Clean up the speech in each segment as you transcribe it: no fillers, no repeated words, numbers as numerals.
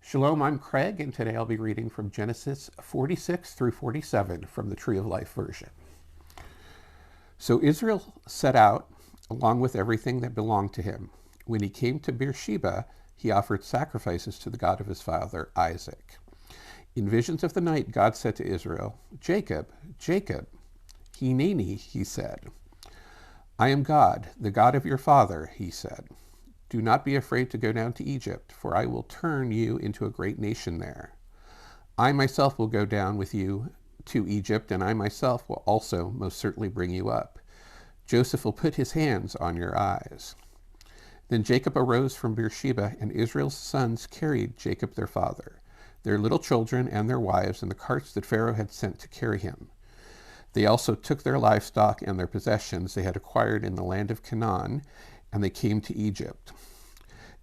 Shalom, I'm Craig, and today I'll be reading from Genesis 46 through 47 from the Tree of Life version. So Israel set out, along with everything that belonged to him. When he came to Beersheba, he offered sacrifices to the God of his father, Isaac. In visions of the night, God said to Israel, "Jacob, Jacob." "Hineni," he said. "I am God, the God of your father," he said. "Do not be afraid to go down to Egypt, for I will turn you into a great nation there. I myself will go down with you to Egypt, and I myself will also most certainly bring you up. Joseph will put his hands on your eyes." Then Jacob arose from Beersheba, and Israel's sons carried Jacob their father, their little children and their wives, in the carts that Pharaoh had sent to carry him. They also took their livestock and their possessions they had acquired in the land of Canaan, and they came to Egypt.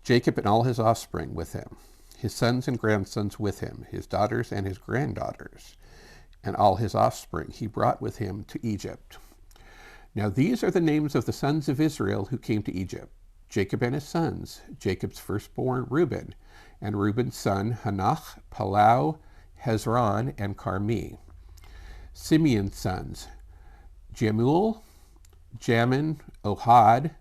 Jacob and all his offspring with him, his sons and grandsons with him, his daughters and his granddaughters, and all his offspring he brought with him to Egypt. Now these are the names of the sons of Israel who came to Egypt: Jacob and his sons, Jacob's firstborn Reuben, and Reuben's son Hanach, Palau, Hezron, and Carmi. Simeon's sons, Jemuel, Jamin, Ohad,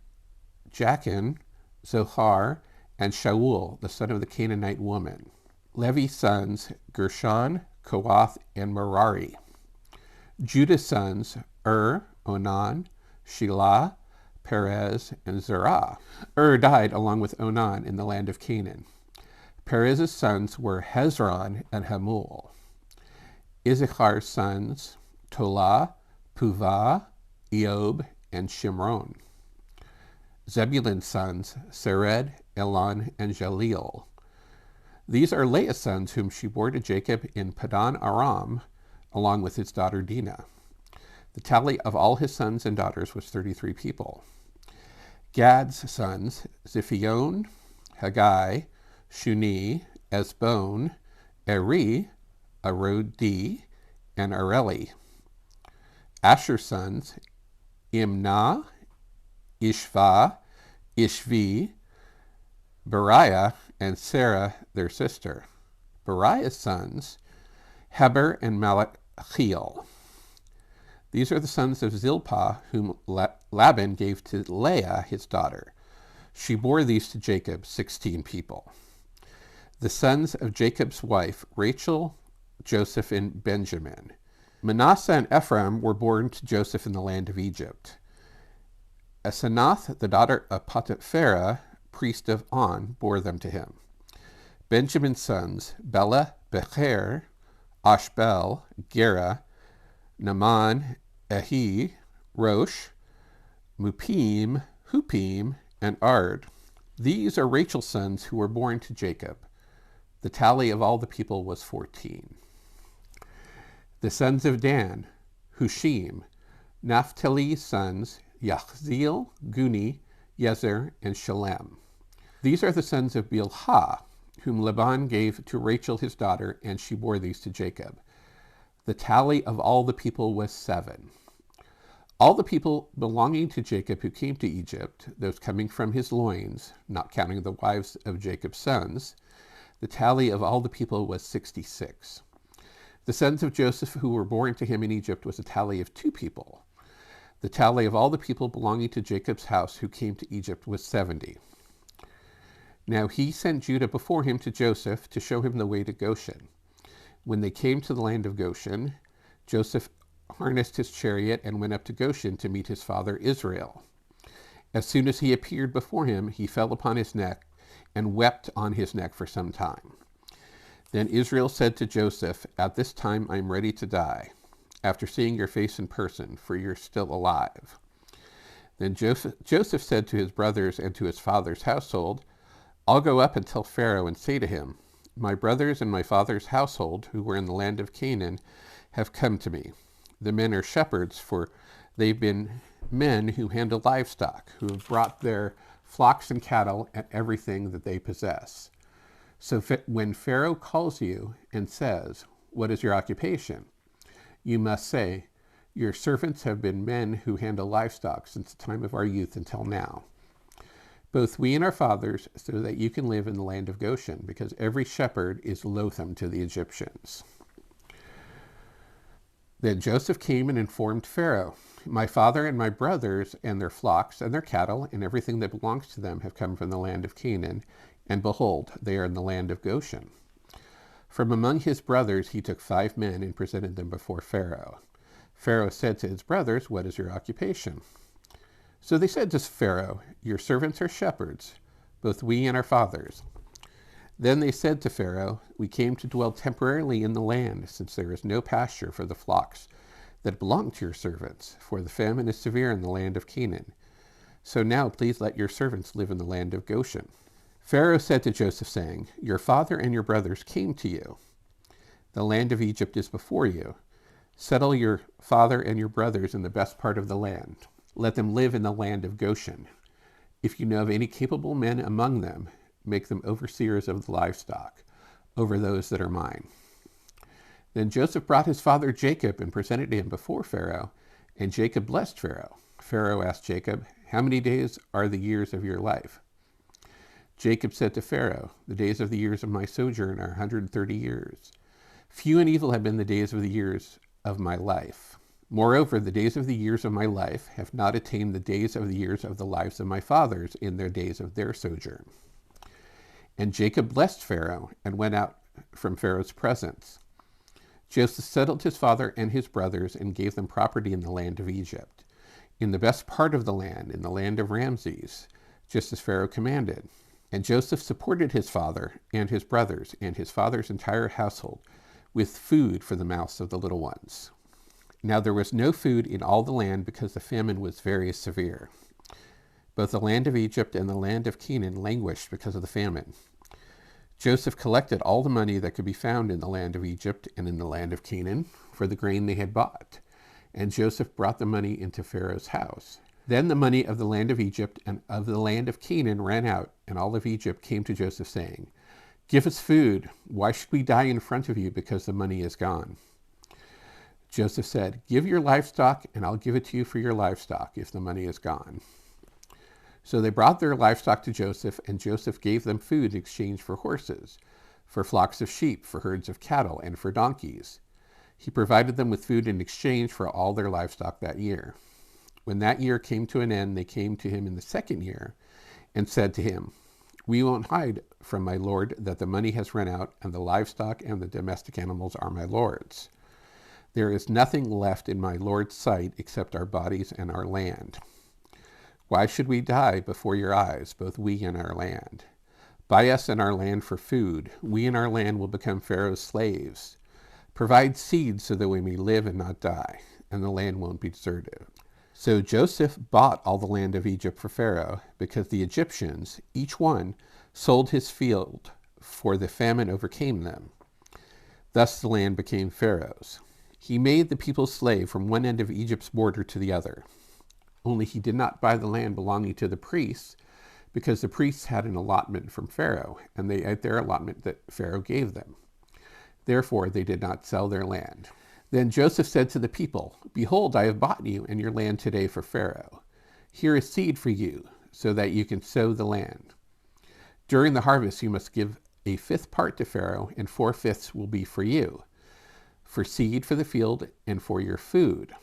Jachin, Zohar, and Shaul, the son of the Canaanite woman. Levi's sons, Gershon, Kohath, and Merari. Judah's sons, Onan, Shelah, Perez, and Zerah. Died along with Onan in the land of Canaan. Perez's sons were Hezron and Hamul. Issachar's sons, Tola, Puvah, Eob, and Shimron. Zebulun's sons, Sered, Elon, and Jaleel. These are Leah's sons, whom she bore to Jacob in Padan Aram, along with his daughter Dinah. The tally of all his sons and daughters was 33 people. Gad's sons, Ziphion, Haggai, Shuni, Esbon, Eri, Arodi, and Areli. Asher's sons, Imnah, Ishva, Ishvi, Beriah, and Sarah, their sister. Beriah's sons, Heber and Malachiel. These are the sons of Zilpah, whom Laban gave to Leah, his daughter. She bore these to Jacob, 16 people. The sons of Jacob's wife, Rachel, Joseph, and Benjamin. Manasseh and Ephraim were born to Joseph in the land of Egypt. Asenath, the daughter of Potipharah, priest of On, bore them to him. Benjamin's sons, Bela, Becher, Ashbel, Gera, Naaman, Ehi, Rosh, Mupim, Hupim, and Ard. These are Rachel's sons who were born to Jacob. The tally of all the people was 14. The sons of Dan, Hushim. Naphtali's sons, Yachzeel, Guni, Yezer, and Shalem. These are the sons of Bilhah, whom Laban gave to Rachel his daughter, and she bore these to Jacob. The tally of all the people was 7. All the people belonging to Jacob who came to Egypt, those coming from his loins, not counting the wives of Jacob's sons, the tally of all the people was 66. The sons of Joseph who were born to him in Egypt was a tally of 2 people. The tally of all the people belonging to Jacob's house who came to Egypt was 70. Now he sent Judah before him to Joseph to show him the way to Goshen. When they came to the land of Goshen, Joseph harnessed his chariot and went up to Goshen to meet his father Israel. As soon as he appeared before him, he fell upon his neck and wept on his neck for some time. Then Israel said to Joseph, "At this time I am ready to die, after seeing your face in person, for you're still alive." Then Joseph said to his brothers and to his father's household, "I'll go up and tell Pharaoh and say to him, 'My brothers and my father's household, who were in the land of Canaan, have come to me. The men are shepherds, for they've been men who handle livestock, who have brought their flocks and cattle and everything that they possess.' So when Pharaoh calls you and says, 'What is your occupation?' you must say, 'Your servants have been men who handle livestock since the time of our youth until now.' both we and our fathers, so that you can live in the land of Goshen, because every shepherd is loathsome to the Egyptians. Then Joseph came and informed Pharaoh, my father and my brothers and their flocks and their cattle and everything that belongs to them have come from the land of Canaan, and behold, they are in the land of Goshen. From among his brothers he took 5 men and presented them before Pharaoh. Pharaoh said to his brothers, what is your occupation? So they said to Pharaoh, your servants are shepherds, both we and our fathers. Then they said to Pharaoh, we came to dwell temporarily in the land, since there is no pasture for the flocks that belong to your servants, for the famine is severe in the land of Canaan. So now please let your servants live in the land of Goshen. Pharaoh said to Joseph, saying, your father and your brothers came to you. The land of Egypt is before you. Settle your father and your brothers in the best part of the land. Let them live in the land of Goshen. If you know of any capable men among them, make them overseers of the livestock, over those that are mine. Then Joseph brought his father Jacob and presented him before Pharaoh, and Jacob blessed Pharaoh. Pharaoh asked Jacob, how many days are the years of your life? Jacob said to Pharaoh, the days of the years of my sojourn are 130 years. Few and evil have been the days of the years of my life. Moreover, the days of the years of my life have not attained the days of the years of the lives of my fathers in their days of their sojourn. And Jacob blessed Pharaoh and went out from Pharaoh's presence. Joseph settled his father and his brothers and gave them property in the land of Egypt, in the best part of the land, in the land of Ramses, just as Pharaoh commanded. And Joseph supported his father and his brothers and his father's entire household with food for the mouths of the little ones. Now there was no food in all the land because the famine was very severe. Both the land of Egypt and the land of Canaan languished because of the famine. Joseph collected all the money that could be found in the land of Egypt and in the land of Canaan for the grain they had bought. And Joseph brought the money into Pharaoh's house. Then the money of the land of Egypt and of the land of Canaan ran out, and all of Egypt came to Joseph saying, give us food. Why should we die in front of you because the money is gone? Joseph said, give your livestock, and I'll give it to you for your livestock if the money is gone. So they brought their livestock to Joseph, and Joseph gave them food in exchange for horses, for flocks of sheep, for herds of cattle, and for donkeys. He provided them with food in exchange for all their livestock that year. When that year came to an end, they came to him in the second year and said to him, we won't hide from my lord that the money has run out, and the livestock and the domestic animals are my lord's. There is nothing left in my lord's sight except our bodies and our land. Why should we die before your eyes, both we and our land? Buy us and our land for food. We and our land will become Pharaoh's slaves. Provide seed so that we may live and not die, and the land won't be deserted. So Joseph bought all the land of Egypt for Pharaoh, because the Egyptians, each one, sold his field, for the famine overcame them. Thus the land became Pharaoh's. He made the people slave from one end of Egypt's border to the other. Only he did not buy the land belonging to the priests, because the priests had an allotment from Pharaoh, and they ate their allotment that Pharaoh gave them. Therefore they did not sell their land. Then Joseph said to the people, behold, I have bought you and your land today for Pharaoh. Here is seed for you, so that you can sow the land. During the harvest you must give a 5th part to Pharaoh, and 4/5 will be for you, for seed for the field, and for your food,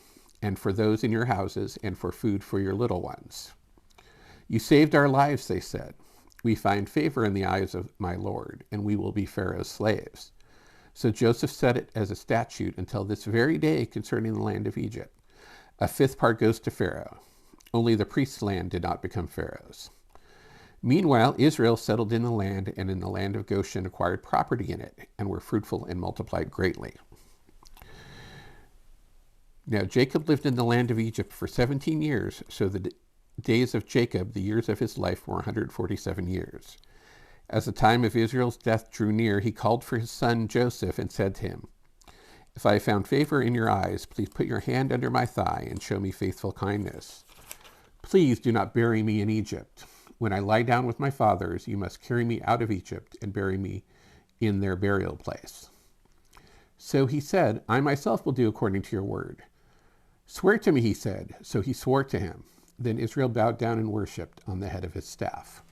and for those in your houses, and for food for your little ones. You saved our lives, they said. We find favor in the eyes of my lord, and we will be Pharaoh's slaves. So Joseph set it as a statute until this very day concerning the land of Egypt. A 5th part goes to Pharaoh. Only the priest's land did not become Pharaoh's. Meanwhile, Israel settled in the land, and in the land of Goshen acquired property in it, and were fruitful and multiplied greatly. Now Jacob lived in the land of Egypt for 17 years, so the days of Jacob, the years of his life, were 147 years. As the time of Israel's death drew near, he called for his son Joseph and said to him, if I have found favor in your eyes, please put your hand under my thigh and show me faithful kindness. Please do not bury me in Egypt. When I lie down with my fathers, you must carry me out of Egypt and bury me in their burial place. So he said, I myself will do according to your word. Swear to me, he said. So he swore to him. Then Israel bowed down and worshipped on the head of his staff.